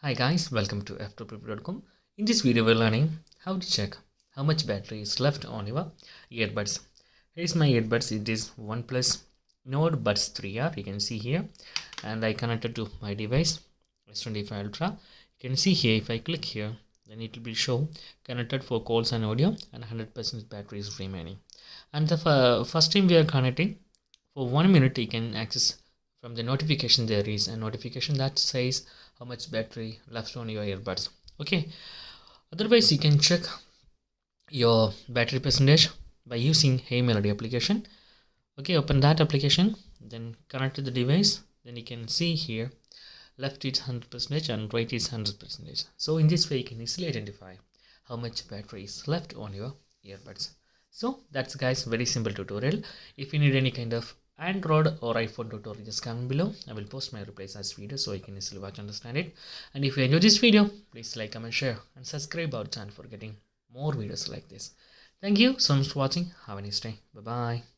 Hi guys, welcome to Ftopreview.com. In this video we're learning how to check how much battery is left on your earbuds. Here's my earbuds. It is OnePlus Nord Buds 3R. You can see here, and I connected to my device S25 Ultra. You can see here, if I click here, then it will be show connected for calls and audio, and 100% battery is remaining. And the first time we are connecting for 1 minute, you can access from the notification. There is a notification that says how much battery left on your earbuds. Okay, otherwise you can check your battery percentage by using Heymelody application. Okay, open that application, then connect to the device. Then you can see here left is 100% and right is 100%. So in this way you can easily identify how much battery is left on your earbuds. So that's guys, very simple tutorial. If you need any kind of Android or iPhone tutorial, just comment below. I will post my replies as video so you can easily watch and understand it. And if you enjoyed this video, please like, comment, share and subscribe our channel for getting more videos like this. Thank you so much for watching. Have a nice day. Bye bye.